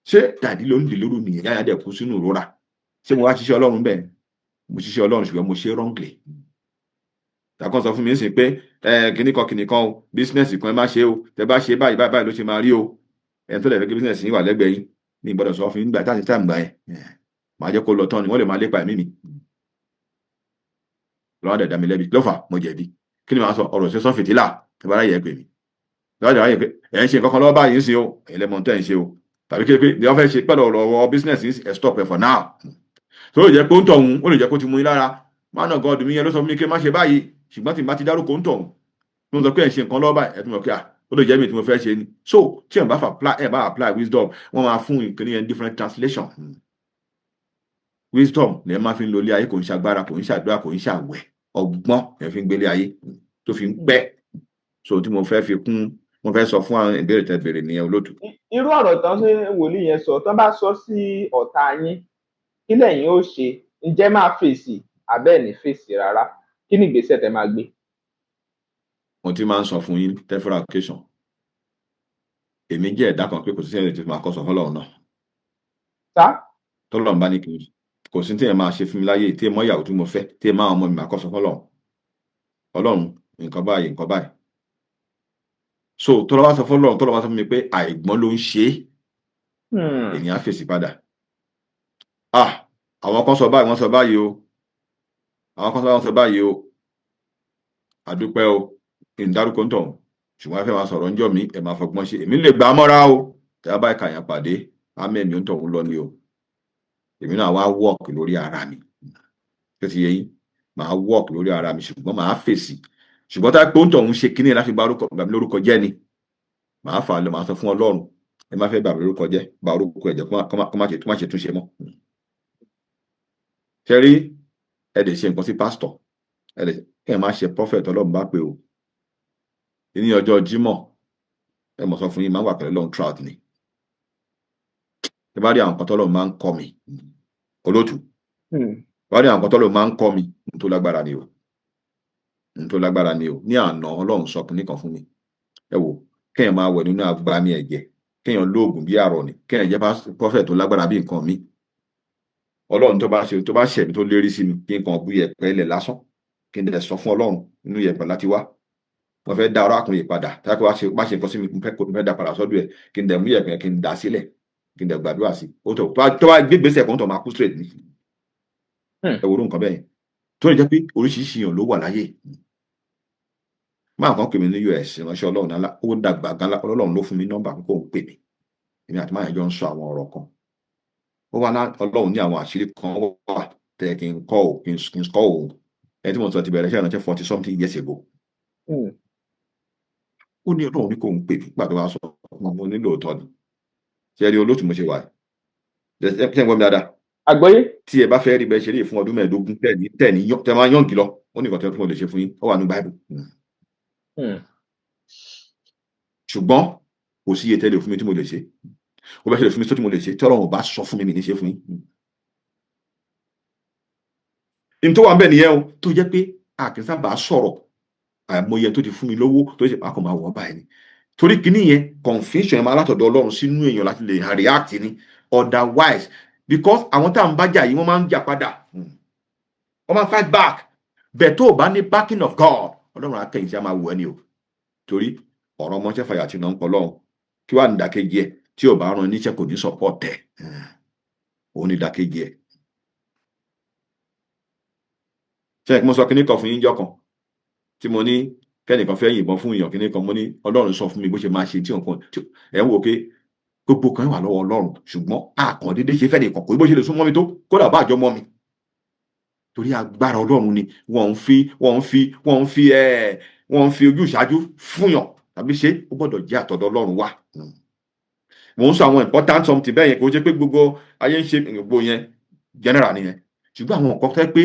ṣé dàdí ló ń di lóru nìyẹn yáyà dẹ̀ kú sínú ìrora ṣé mo wá ṣiṣẹ́ Ọlọ́run bẹ́ẹ̀ mo ṣiṣẹ́ Ọlọ́run ṣùgbọ́n mo ṣe wrongly tàkàn sọ fún mi sí pé kìnnìkan o bísínẹ́sì kan ẹ má ṣe o tẹ bá ṣe báyìí báyìí ló ṣe máa rí o ẹni tó lè fẹ́ kí bísínẹ́sì yín wà lẹ́gbẹ̀ẹ́ yín ní ìgbọ́dọ̀ sọ fún yín nígbà táàtì táàmù gbà yẹn màá jẹ́ kó lọ tán ni wọ́n lè máa lépa ẹ̀mí mi lọ́wọ́ dẹ̀ dá mi lẹ́bi lọ́fà mo jẹ̀bi kí ni màá sọ ọ̀rọ̀ ṣẹ́sọ́ fìtílà ìbára yẹ pè mí lọ́wọ́ dẹ̀ wá yẹ pé ẹ̀ ń ṣe nǹkan kan lọ́wọ́ báyìí ń ṣe o ẹ̀lẹ́mọ̀ tẹ́ ń ṣe o tàbí kí ni wọ́n fẹ́ ṣe pẹ̀lú ọ̀rọ̀ bísínẹ́sì ẹ̀ stop ẹ̀ for now tó lè jẹ́ pé ó ń tọ̀hún ó lè jẹ́ kó ti mú yín lára man of God mi yẹn ló sọ fún mi kí n má ṣe báyìí ṣùgbọ́n tí n bá ti dárúkọ ń tọ̀hún tó ń sọ pé ẹ̀ ń ṣe nǹkan lọ́wọ́ báyìí ẹ̀ tún mọ̀ pé ó lè jẹ́ mi tí mo fẹ́ ṣe ni so tí ẹ̀ bá apply wisdom wọ́n máa fún ìkíní yẹn different translation wisdom lè máa fi ń lo ilé ayé kò ń ṣàgbára kò ń ṣàdúrà kò ń ṣàwẹ̀ ọgbọ́n ẹ̀ fi ń gbélé ayé tó fi ń pẹ́ so tí mo fẹ́ fi kún mo fẹ́ sọ fún àwọn ìbéèrè tẹ́ béèrè nìyẹn olóòtú. irú ọ̀rọ̀ tán ṣe wòlíì yẹn sọ tán bá sọ sí ọ̀tá yín kí lẹ̀yin ó ṣe ǹjẹ́ máa fèsì àbẹ́ẹ̀ ní fèsì rárá kí ni ìgbésẹ̀ tẹ́ máa gbé. mo ti máa ń sọ fún yín tẹ́fúrà occasion èmi jẹ́ ẹ̀dá kan pé kò sí ẹni tí máa kọ́ sọ fọ́lọ́run náà. sá. tọ́lọ́run bá ní kí n kò sí tí ẹ máa ṣe fún mi láyé tí ẹ mọ ìyàwó tí mo fẹ́ tí ẹ máa ọmọ mi máa kọ́ sọ fọ́lọ́run Ọlọ́run nǹkan báyìí nǹkan báyìí so tọ́lọ́ wá sọ fọ́lọ́run tọ́lọ́ wá sọ fún mi pé àìgbọ́n ló ń ṣe é ènìyàn á fèsì padà àwọn kan sọ báyìí wọ́n sọ báyìí o àwọn kan sọ báyìí wọ́n sọ báyìí o àdúpẹ́ o ìdárúkọ ń tọ̀ ṣùgbọ́n ẹ fẹ́ máa sọ̀rọ̀ ńjọ́ mi ẹ máa fọgbọ́n ṣe èmi lè gbà á mọ́ra o tí a bá ìkàyàn pàdé ámẹ́mi ń tọ̀hún lọ ni o èmi náà wá work lórí ara mi tó ti yẹ yín màá work lórí ara mi ṣùgbọ́n màá fèsì ṣùgbọ́n tá a pé ń tọ̀hún ṣe kíní láti bà mí lórúkọ jẹ́ ni màá fà á lọ màá sọ fún Ọlọ́run ẹ má fẹ́ bà mí lórúkọ jẹ́ bà orúkọ ẹ̀jẹ̀ kó má ṣe túnṣe mọ́ ṣe rí ẹ lè ṣe nǹkan sí pásítọ̀ ẹ lè kẹ́ ẹ má ṣe prophet Ọlọ́run bá pé o ní ọjọ́ Jímọ̀ ẹ mọ̀ sọ fún yín máa ń wà pẹ̀lú long trout ni ẹ bá rí àwọn kan tọ́lọ́run máa ń kọ́ mi olóòtú bá rí àwọn kan tọ́lọ́run máa ń kọ́ mi n tó lágbára ni o n tó lágbára ni o ní àná Ọlọ́run sọ kìíní kan fún mi ẹ wò kéèyàn máa wẹ̀ nínú agbami ẹ̀jẹ̀ kéèyàn lóògùn bí àrọ̀ ni kéèyàn jẹ́ prophet tó lágbára bí nǹkan mi Ọlọ́run tó bá ṣẹ̀mí tó lérí sí mi kí n kàn bú yẹ̀pẹ̀ ilẹ̀ lásán kí n dẹ̀ sọ fún Ọlọ́run nínú yẹ̀pẹ̀ láti wá mo fẹ́ dá arákùnrin padà tákò bá ṣe nǹkan sí mi mo fẹ́ dá padà sọ́dọ̀ ẹ̀ kí n dẹ̀ mú yẹ̀pẹ̀ kí n dà sílẹ̀ kí n dẹ̀ gbàdúrà sí ó tó bá gbégbèsè kan tó máa kú straight ni ẹ wo nǹkan bẹ́ẹ̀ tó lè jẹ́ pé oríṣiríṣi èèyàn ló wà láyé máa kàn pè mí ní US ìránṣẹ́ Ọlọ́run náà ó dàgbà gan Ọlọ́run ló fún mi nọ́mbà kó ń pè mí èmi àti máa jọ ń sọ àwọn ọ̀rọ̀ kan ó wá Ọlọ́run ní àwọn àṣírí kan wà tẹ́ kí n kọ́ òun ẹni tí mo sọ ti bẹ̀rẹ̀ iṣẹ́ ìránṣẹ́ 40 something years ago ó ní Ọlọ́run ní kò ń pè mí nígbà tó wá sọ mo nílò òótọ́ ni ṣe rí olóòtú mo ṣe wà ṣe ń gbọ́ mi dáadáa àgbọ́yé. tí ẹ bá fẹ́ rí bẹ́ẹ̀ ṣe lè fún ọdún mẹ́ẹ̀ẹ́dógún tẹ̀ máa yànjú lọ ó ní nǹkan tó fún ọ lè ṣe fún yín ó wà ní báìbù. ṣùgbọ́n kò sí iye tẹ́lẹ̀ fún mi tí mo lè ṣe ó bá ṣe lè fún mi tó tí mo lè ṣe tí Ọlọ́run ò bá sọ fún mi mi ní ṣe fún yín. n tó wà ń bẹ̀ nìyẹn o tó jẹ́ pé àkínsá bá sọ̀rọ̀ àìmọye tó ti fún mi lówó tó ṣe pàákọ̀ máa wọ̀ báyìí ni torí kíní yẹn confusion ẹ̀ máa látọ̀dọ̀ Ọlọ́run sínú èèyàn láti lè react ni otherwise because àwọn tá à ń bá jà yìí wọ́n máa ń jà padà wọ́n máa ń fight back bẹ́ẹ̀ tó o bá ní backing of God Ọlọ́run akẹ́yìn sí a máa wù ẹ́ ni o torí ọ̀rọ̀ ọmọọṣẹ́ fàyà tí náà ń pọ̀ lọ́hùn kí wàá nídàkejì ẹ̀ tí ò bá rán níṣẹ́ kò ní support ẹ̀ òun nídàkejì ẹ̀. ṣé ẹ̀kí mo sọ kíní kan fún yín jọ́ kan tí mo ní kẹ́nìkan fẹ́ yìnbọn fún èèyàn kíní kan mo ní Ọlọ́run sọ fún mi bó ṣe máa ṣe tí nǹkan ẹ̀ ń wò pé gbogbo kan wà lọ́wọ́ Ọlọ́run ṣùgbọ́n àkàndédé ṣe fẹ́ nìkan kò ní bó ṣe lè súnmọ́ mi tó kódà bá àjọ mọ́ mi torí agbára Ọlọ́run ni wọ́n ń fi ojú ìṣáájú fúnyàn tàbí ṣe ó gbọ́dọ̀ jẹ́ àtọ̀dọ̀ Ọlọ́run wá. mo ń sọ àwọn important something bẹ́ẹ̀ yẹn kò jẹ́ pé gbogbo ayé ń ṣe gbogbo yẹn general nìyẹn ṣùgbọ́n àwọn nǹkan fẹ́ pé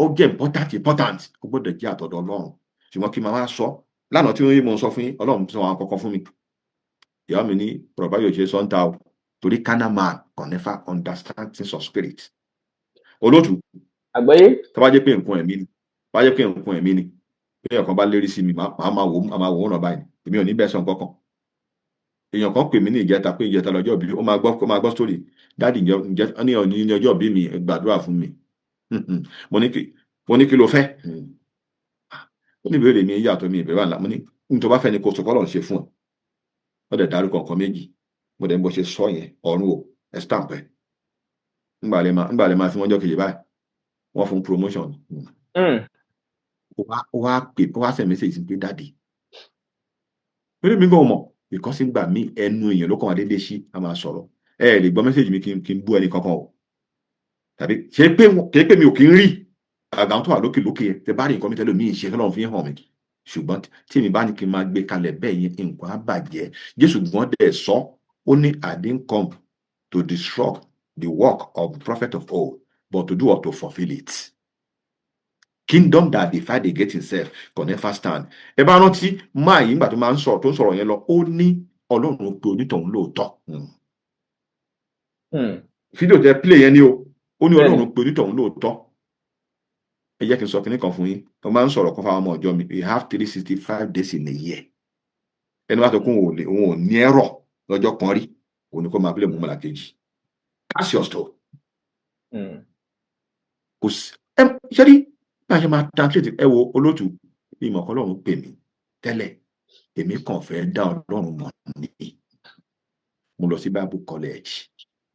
ó jẹ́ important ó gbọ́dọ̀ jẹ́ àtọ̀dọ̀ Ọlọ́run ṣùgbọ́n kí n máa sọ lánàá tí mo sọ fún yín Ọlọ́run sọ àwọn kankan fún mi ìyá mi ní bàbá yóò ṣe sọ́ńtà o torí carnal man can never understand things of spirit. olóòtú àgbọ́yé. tó bá jẹ́ pé nǹkan ẹ̀mí ni bí èèyàn kan bá lérí sí mi máa wò ó ràn báyìí èmi ò ní bẹ́ẹ̀ sọ nǹkan kan. èèyàn kan pè mí ní ìjẹta pé ìjẹta lọ́jọ́ bí ó máa gbọ́ story dáàdì ní ọjọ́ bí mi gbàdúrà fún mi mo ní kí ló fẹ́ ó ní ìbéèrè mi yàtọ̀ mi ìbéèrè àná mo ní tó bá fẹ́ ni kò sọ kọ́ lọ́n ṣe fún ẹ ó dẹ̀ dárúkọ nǹkan méjì mo dẹ̀ ń bọ́ ṣe sọ yẹn ọ̀run o ẹ stamp ẹ ńgbà lè máa fi wọ́n jọ kejì báyìí wọ́n fún promotion ó wá send message pé dáàdì pé mi gan mọ̀ because ìgbà mi ẹnu èèyàn ló kàn wá déédéé sí a máa sọ̀rọ̀ ẹ lè gbọ́ message mi kí n bú ẹni kankan o tàbí ṣe pé mi ò kí ń rí àgbà tó wà lókè yẹn tẹ bá rí nǹkan mi tẹ́lẹ̀ mi ṣe Ọlọ́run fi hàn mi ṣùgbọ́n tí mi bá ní kí n máa gbé kalẹ̀ bẹ́ẹ̀ yẹn nǹkan á bàjẹ́ Jésù gbọ́n dẹ̀ sọ ó ní I didn't come to destroy the work of the prophet of old but to do what to fulfill it. Kingdom that divide against itself can never stand. ẹ bá rántí máa yìí nígbà tó máa ń sọ̀rọ̀ tó ń sọ̀rọ̀ yẹn lọ ó ní Ọlọ́run pé onítọ̀hún lóòótọ́. fídíò tẹ play yẹn ni ó ní Ọlọ́run pé onítọ̀hún lóòótọ́. ẹ jẹ́ kí n sọ kínní kan fún yín tó máa ń sọ̀rọ̀ kan fáwọn ọmọ ọjọ́ mi we have 365 days in a year. ẹni wá sọ pé òun ò ní ẹ̀rọ lọ́jọ́ kan rí òun ni kó máa bílẹ̀ mú mọ́lá kejì. that's your story. kò sí ṣé rí bá a ṣe máa translate ẹ wo olóòtú bí ìmọ̀ kan Ọlọ́run pè mí tẹ́lẹ̀ èmi kàn fẹ́ dá Ọlọ́run mọ̀ ní mo lọ sí Bible College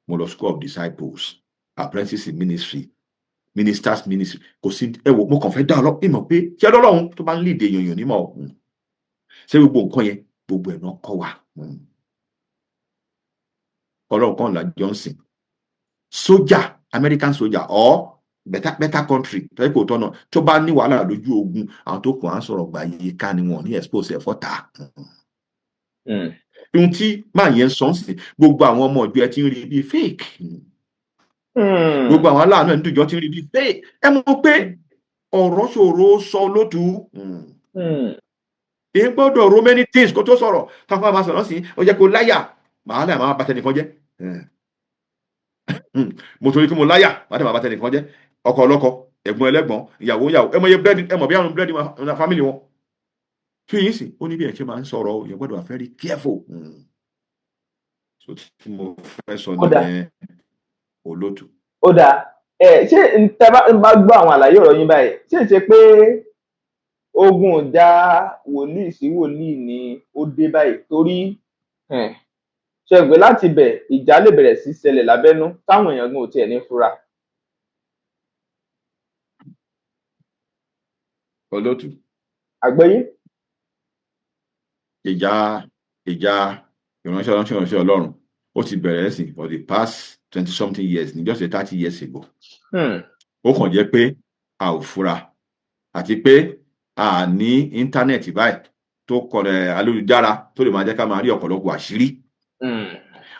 mo lọ School of Disciples Apprentice Ministry Ministers Ministry kò sí ẹ wo mo kàn fẹ́ dá Ọlọ́run ìmọ̀ pé ṣé Ọlọ́run tó bá ń lead èèyàn nímọ̀ ṣé gbogbo nǹkan yẹn gbogbo ẹ̀ náà kọ́ wa Ọlọ́run kan là Johnson sójà American soldier or better country tẹ́lẹ̀ kò tọ́nà tó bá ní wàhálà lójú ogun àwọn tó kàn á sọ̀rọ̀ gbà yìí ká ni wọ́n ní expose ẹ̀ fọ́ta. ohun tí máa yẹn sọ sí gbogbo àwọn ọmọ ìjọ ẹ ti ń rí bíi fake gbogbo àwọn aláàánú ẹ̀ ń dùjọ́ ti ń rí bíi fake ẹ mọ̀ pé ọ̀rọ̀ ṣòro sọ lótú èyí gbọ́dọ̀ ro many things kó tó sọ̀rọ̀ káfíńà máa sọ̀rọ̀ sí ó jẹ́ kó láyà màá láyà máa bá tẹnìkan jẹ́ mo torí kí mo láyà màá dẹ̀ máa bá tẹnìkan jẹ́ ọkọ ọlọ́kọ ẹ̀gbọ́n ẹlẹ́gbọ́n ìyàwó ẹ mọ̀ iye búrẹ́dì ẹ mọ̀ bí àrùn búrẹ́dì wọn fámìlì wọn fi yín sí ó ní bí ẹ ṣe máa ń sọ̀rọ̀ yẹn gbọ́dọ̀ wà very careful so tí mo fẹ́ sọ nìyẹn olóòtú. ó dáa ṣé tẹ́ bá gbọ́ àwọn àlàyé ọ̀rọ̀ yín báyìí ṣe pé ogun ìjà wòlíì sí wòlíì ni ó dé báyìí torí ṣẹgbẹ́ láti bẹ̀ ìjà lè bẹ̀rẹ̀ sí ṣẹlẹ̀ lábẹ́nú táwọn èèyàn gan ò tiẹ̀ ní fura. olóòtú. àgbọ́yé. ìjà ìránṣẹ́ Ọlọ́run ó ti bẹ̀rẹ̀ sí for the past 20-something years ní just 30 years ago. ó kàn jẹ́ pé a ò fura àti pé a ní íńtánẹ́ẹ̀tì báyìí tó kọ̀rẹ̀ ayélujára tó lè máa jẹ́ ká máa rí ọ̀pọ̀lọpọ̀ àṣírí.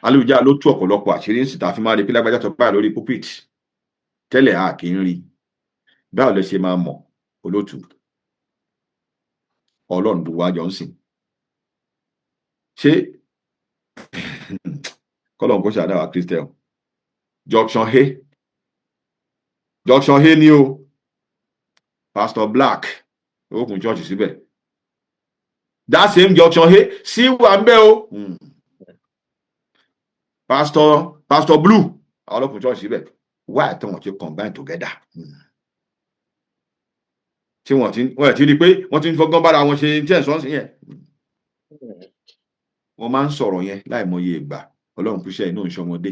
ayélujára ló tú ọ̀pọ̀lọpọ̀ àṣírí ń sì ta fi máa rí pé lágbájá tó báyìí lórí pulpit tẹ́lẹ̀ a kì í rí báwo lẹ ṣe máa mọ̀ olótù Ọlọ́run tó wá jọ ń sìn ṣé kọ́lọ́n kó ṣàdáwà Christian junction he ni o Pastor Black open church síbẹ̀ that same junction he sí wà ń bẹ̀ o Pastor Blue àwọn open church síbẹ̀ why tí wọ́n ti combine together tí wọ́n ti rí pé wọ́n ti ń fọgbọ́n bára wọn ṣe tí ẹ̀ sọ́ọ̀sì yẹn wọ́n máa ń sọ̀rọ̀ yẹn láìmọye ìgbà Ọlọ́run kúṣẹ́ inú ìṣọmọdé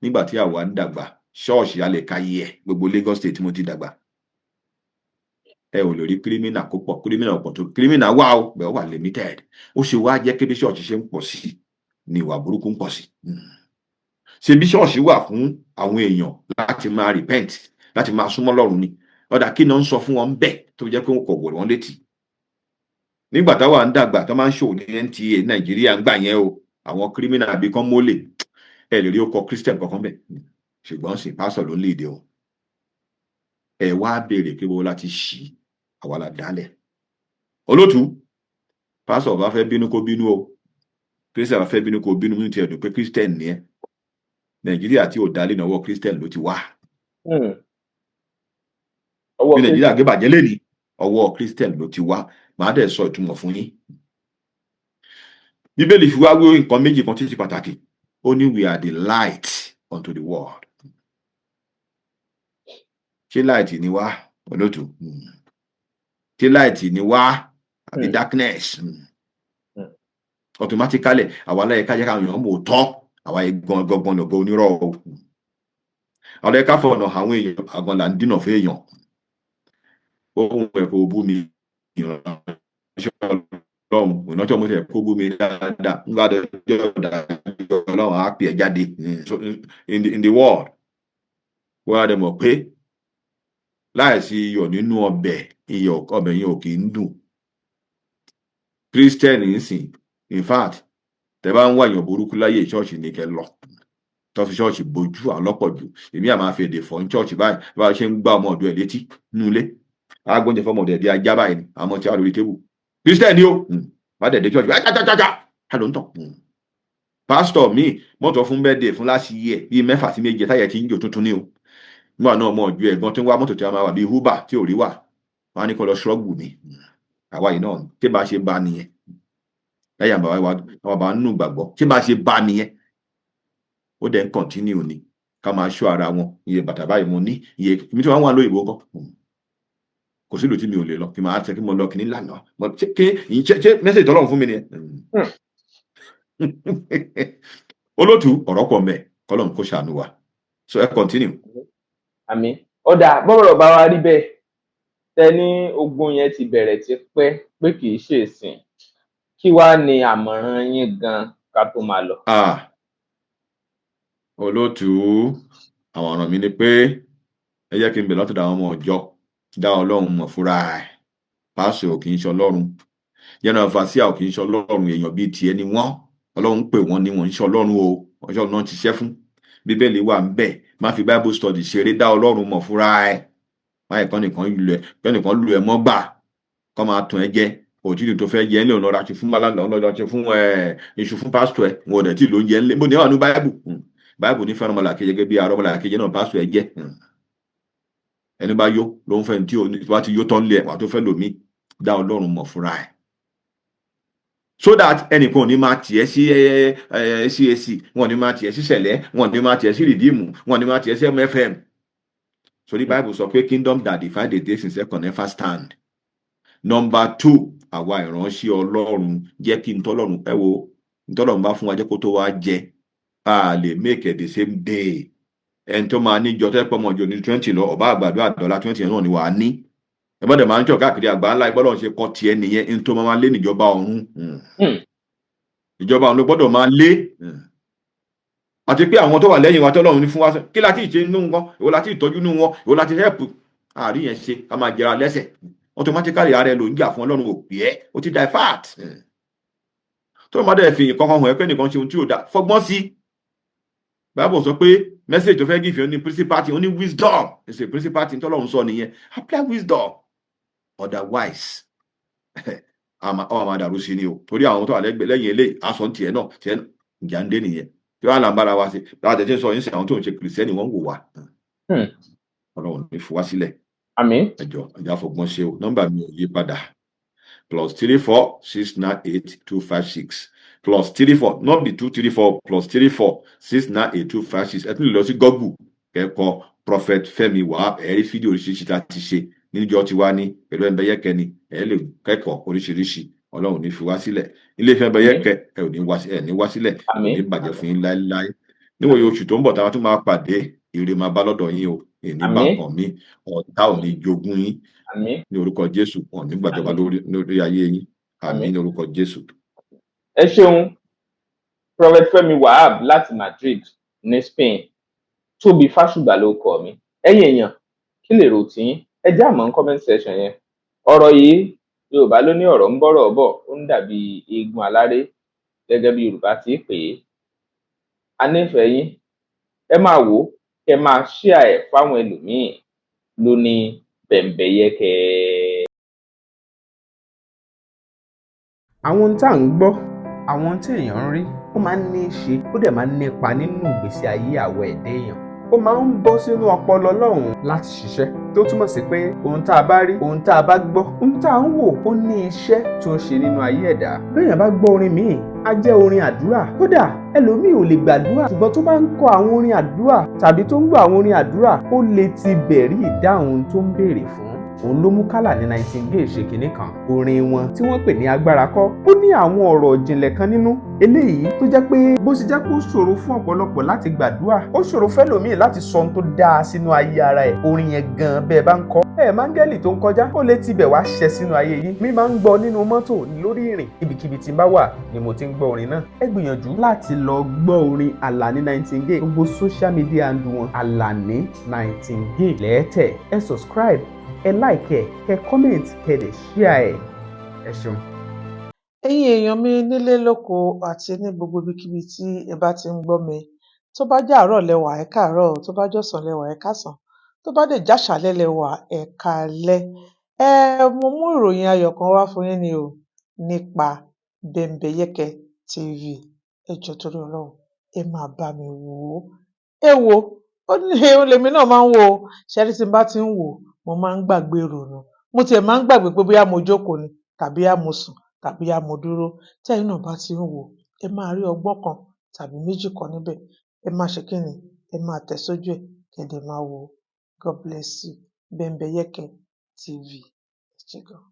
nígbà tí àwa ń dàgbà ṣọ́ọ̀ṣì alẹ́ káyé ẹ̀ gbogbo Lagos State tí mo ti dàgbà ẹ ò lè rí kírímínà kó pọ̀ kírímínà ọ̀pọ̀ tó kírímínà wà ó bẹ́ẹ̀ wà limited ó ṣe wá jẹ́ kí bí ṣọ́ọ̀ṣì ṣe ń pọ̀ sí ni ìwà burúkú ń pọ̀ sí ṣe bí ṣọ́ọ̀ṣì wà fún àwọn èèyàn láti máa repent láti máa súnmọ́ Ọlọ́run ni ọ̀dà kí náà ń sọ fún wọn bẹ́ẹ̀ tó jẹ́ pé wọn kò wọ̀ wọ́n létí nígbà táwa ń dàgbà tó máa ń ṣòwò ní NTA Nàìjíríà ń gbà yẹn o àwọn kírímínà àbí kan mólè ẹ lè rí ọkọ Christian kankan bẹ́ẹ̀ ṣùgbọ́n sì pásọ̀ ló ń léde o ẹ wá béèrè pé bó láti ṣí àwa la dálẹ̀ olótú pásọ̀ bá fẹ́ bínú kó bínú o Christian bá fẹ́ bínú kó bínú ní ti ẹ̀dùn pé Christian ni ẹ Nàìjíríà tí ò dálé náwó Christian ló ti wá bí Nàìjíríà gé bàjẹ́ lẹ́ni ọwọ́ Christian ló ti wá màá dẹ̀ sọ ìtumọ̀ fún yín Bíbélì fi wá wí nǹkan méjì kan tí ti pàtàkì ó ní we are the light unto the world ṣé light ni wá olótú ṣé light ni wá àbí darkness automatically àwa láyé ká jẹ́ káwọn èèyàn mọ̀ tọ́ àwa gangan lọ̀gọ́ onírọ̀ o àwọn ẹ̀ka fọ̀nà àwọn èèyàn àgbọn là ń dínà fún èèyàn ohun ẹ̀kọ́ bú mi Ọlọ́run ìnájọ́ mo tẹ̀ kó bú mi dáadáa nígbà tó jẹ́ Ọlọ́run á pè é jáde in the world wọ́n á dẹ̀ mọ̀ pé láìsí iyọ̀ nínú ọbẹ̀ yẹn ò kì í dùn Christian ń sìn in fact tẹ́ bá ń wá èèyàn burúkú láyé ìṣọ́ọ̀ṣì ní kẹ́ lọ tó fi ṣọ́ọ̀ṣì bojú àlọ́pọ̀ jù èmi àmà fi èdè fọ́ ní ṣọ́ọ̀ṣì báyìí bá a ṣe ń gbá ọmọ ọ̀dọ̀ ẹ̀ létí nínú ilé agbóúnjẹ fọmọ ọ̀dọ̀ ẹ̀ bí ajá báyìí ni àmọ́ tí a lórí tébù Christian ni ó bá dẹ̀ dé ṣọ́ọ̀ṣì báyìí jájájá ká ló ń tàn pásítọ̀ míì mọ́tò fún bẹ́ẹ̀dẹ̀ fún láti yẹ bíi 6 sí 7 táyà tí ń jò tuntun ní o nígbà náà ọmọ ọ̀dọ̀ ẹ̀gbọ́n tí ń wá mọ́tò tí a máa wà bíi Uber tí ò rí wà wọn á ní kó lọ ṣọ́ọ̀bù mi àwa yìí náà tí bá ṣe bá nìyẹn láyà bàbá nínú gbàgbọ́ tí bá ṣe bá nìyẹn ó dẹ̀ ń kọ̀ntínú ni ká máa ṣọ́ ara wọn iye bàtà báyìí mo ní iye mi tí wọ́n wà lóyìnbó kọ́ kò sílùú tí mi ò lè lọ kí máa tẹ kí mo lọ kí ní lànà ṣé mẹ́sẹ̀jì tọ́lọ́run fún mi ni olótú ọ̀rọ̀ pọ̀ mẹ́ kọ́lọ́run kó ṣàánú wa so ẹ continue. àmín ọ̀dà bọ́rọ̀ bá wa rí bẹ́ẹ̀ tẹ ní ogun yẹn ti bẹ̀rẹ̀ ti pẹ́ pé kì í ṣe ìsìn kí wàá ní àmọ̀ràn yín gan ká tó máa lọ. olótú àwọn ọ̀ràn mi ni pé ẹ jẹ́ kí n bẹ̀ lọ́tọ̀dọ̀ àwọn ọmọ ọjọ́ dá Ọlọ́run mọ̀ fúnra ẹ̀ pásọ̀ ò kì í ṣe Ọlọ́run yẹn náà fàṣíà ò kì í ṣe Ọlọ́run èèyàn bíi tiẹ̀ ni wọ́n Ọlọ́run pè wọ́n ní wọ́n ń ṣe Ọlọ́run o ọjọ́ náà ti ṣẹ́ fún Bíbélì wà ń bẹ̀ má fi Bible study ṣeré dá Ọlọ́run mọ̀ fúnra ẹ̀ má ẹ̀kọ́ nìkan lu ẹ̀ mọ́ gbà kọ́ máa tún ẹ jẹ́ òtítù tó fẹ́ jẹ́ ńlẹ̀ ọ̀nà ọ̀rọ̀ fún malala ọ̀nà ọ̀rọ̀ fún iṣu fún pásítọ̀ ẹ̀ wọn ò dẹ̀ tí ló ń jẹ́ ńlẹ̀ mo ní wà ní Bible ní fẹ́ràn mọ́lá kejì gẹ́gẹ́ bí arọ́ mọ́lá kejì náà pásítọ̀ ẹ̀ jẹ́ ẹni bá yó ló ń fẹ́ tí o bá ti yó tán lé ẹ̀ wà tó fẹ́ lòmí dá Ọlọ́run mọ̀ fúnra ẹ̀ so that ẹnìkan ò ní máa tiẹ̀ sí CAC wọn ò ní máa tiẹ̀ sí sẹ̀lẹ̀ wọn ò ní máa tiẹ̀ sí rìdíìmù wọn ò ní máa tiẹ̀ sí MFM so the Bible sọ pé kingdom that divide the days in second never stand. Number 2 àwa ìránṣẹ́ Ọlọ́run jẹ́ kí ntọ́lọ́run ẹ wo ntọ́lọ́run bá fún wa jẹ́ kó tó wá jẹ a lè make it the same day ẹni tó máa níjọ tẹ́ pọ́ mọ́jọ ní 20 lọ ọba àgbàdo àdọ́là 20 náà ni wàá ní ẹgbọ́dọ̀ máa ń jọ káàkiri àgbà ńlá ìgbọ́dọ̀ ṣe kọ́ tiẹ̀ nìyẹn ní tó máa lé níjọba ọ̀run ìjọba ọ̀run ló gbọ́dọ̀ máa lé àti pé àwọn tó wà lẹ́yìn wa tọ́lọ́run ní fún wa kí láti ìṣe nínú wọn èwo láti ìtọ́jú nínú wọn èwo láti help àárín yẹn ṣe ká máa jẹra lẹ́sẹ̀ automatically ààrẹ ló ń jà fún Ọlọ́run ò pè é ó ti divert tó máa dẹ̀ fi nǹkan kan hàn ẹ́ pé nìkan ṣe ohun tí ò dá fọgbọ́n sí Bible sọ pé message tó fẹ́ give you ní principal thing ó ní wisdom it's a principal thing tọ́lọ́run sọ nìyẹn apply wisdom otherwise ọmọ àdàrú sí ni o torí àwọn tó wà lẹ́yìn eléyìí aṣọ tiẹ̀ náà ìjà ń dé nìyẹn tí wọ́n á là ń bára wa sí láti tẹ̀sí sọ yín sí àwọn tó ń ṣe kìrìsìtẹ́nì wọ́n ń wò wá ọlọ́run ní fi wá sílẹ̀ àmín. ẹjọ́ ẹjọ́ àfọgbọ́n ṣe o nọ́mbà mi ò yí padà +34 698 256 +34 not the 234 +34 698 256 ẹ tún lè lọ sí Google kẹ́kọ̀ọ́ Prophet Fẹ́mi Wahab ẹ̀rí fídíò oríṣiríṣi tá a ti ṣe níjọ́ tí wá ní pẹ̀lú Ẹ̀mbẹ̀yẹ̀kẹ́ ni ẹ lè kẹ́kọ̀ọ́ oríṣiríṣi ọlọ́run ní fi wá sílẹ̀ iléeṣẹ́ Ẹ̀mbẹ̀yẹ̀kẹ́ ẹ ò ní wá sílẹ̀ ò ní bàjẹ́ fún yín láéláé níwòye oṣù tó ń bọ̀ táwa tún máa pàdé ire máa bá lọ́dọ̀ yín o èní bá kàn mí ọ̀tá ò ní jogún yín ní orúkọ Jésù wọn ní gbàjọba lórí ayé yín àmín ní orúkọ Jésù. ẹ ṣeun Prophet Fẹ́mi Wahab láti Madrid ní Spain. Tóbi Fásùgbà ló kọ mi. ẹ̀yin èèyàn kí lè rò tí ẹ já mọ́ comment section yẹn. ọ̀rọ̀ yìí Yorùbá ló ní ọ̀rọ̀ ń bọ̀rọ̀ bọ̀ ó ń dàbí eegun aláré gẹ́gẹ́ bí Yorùbá ti pè é. a nífẹ̀ẹ́ yín ẹ máa wò ó ẹ máa share ẹ̀ fáwọn ẹlòmíín ló ní Bẹ̀m̀bẹ̀yẹ̀kẹ́. àwọn ohun tá à ń gbọ́ àwọn ohun tí èèyàn ń rí ó máa ń ní í ṣe ó dẹ̀ máa ń nípa nínú ìgbésí ayé àwọ̀ ẹ̀dá èèyàn. ó máa ń bọ́ sínú ọpọlọ Ọlọ́run láti ṣiṣẹ́ tó túmọ̀ sí pé ohun tá a bá rí ohun tá a bá gbọ́ ohun tá a ń wò ó ní iṣẹ́ tó ń ṣe nínú ayé ẹ̀dá. béèyàn bá gbọ́ orin míì á jẹ́ orin àdúrà kódà ẹlòmíì ò lè gbàdúrà ṣùgbọ́n tó bá ń kọ àwọn orin àdúrà tàbí tó ń gbọ́ àwọn orin àdúrà ó lè ti bẹ̀rí ìdáhùn tó ń béèrè fún. òun ló mú Kálà ní Nightingale ṣe kinní kan orin wọn tí wọ́n pè ní agbára kọ́ ó ní àwọn ọ̀rọ̀ ìjìnlẹ̀ kan nínú eléyìí tó jẹ́ pé bó ṣe jẹ́ pé ó ṣòro fún ọ̀pọ̀lọpọ̀ láti gbàdúrà ó ṣòro fẹ́lòmíì láti sọ ohun tó dáa sínú ayé ara ẹ̀ orin yẹn gan bẹ́ẹ̀ bá ń kọ máńgẹ́lì tó ń kọjá ó lè tibẹ̀ wá ṣẹ sínú ayé yìí mi máa ń gbọ́ nínú mọ́tò lórí ìrìn ibikíbi tí n bá wà ni mo ti ń gbọ́ orin náà ẹ gbìyànjú láti lọ gbọ́ orin Àlàní Nightingale gbogbo social media handle wọn Àlàní Nightingale lẹ́ẹ̀tẹ̀ ẹ subscribe ẹ like ẹ comment ẹ dẹ̀ share ẹ ṣeun. ẹ̀yin èèyàn mi nílé lóko àti ní gbogbo ibikíbi tí ẹ bá ti ń gbọ́ mi tó bá jẹ́ àárọ̀ lẹ́wà ẹ káàárọ̀ tó bá jọ̀sán lẹ́wà ẹ káàsán tó bá dé jáṣálẹ́ lẹ́wà ẹ káalẹ́ mo mú ìròyìn ayọ̀ kan wá fún yín ni o nípa Bẹ̀m̀bẹ̀yẹ̀kẹ́ TV ẹ jọ̀ọ́ torí Ọlọ́run ẹ máa bá mi wò ó ẹ wo ó ní lèmi náà máa ń wò ó ṣẹ́rí tí n bá ti ń wò ó mo máa ń gbàgbé ìrònú mo tiẹ̀ máa ń gbàgbé pé bóyá mo jókòó ni tàbí á mo sùn tàbí á mo dúró tẹ́yin náà bá ti ń wò ẹ máa rí ọgbọ́n kan tàbí méjì kan níbẹ̀ ẹ máa ṣe kí ni ẹ máa tẹ̀ sójú ẹ̀ kẹ́dẹ̀ máa wò ó God bless you Bẹ̀m̀bẹ̀yẹ̀kẹ́ TV ẹ ṣé gan.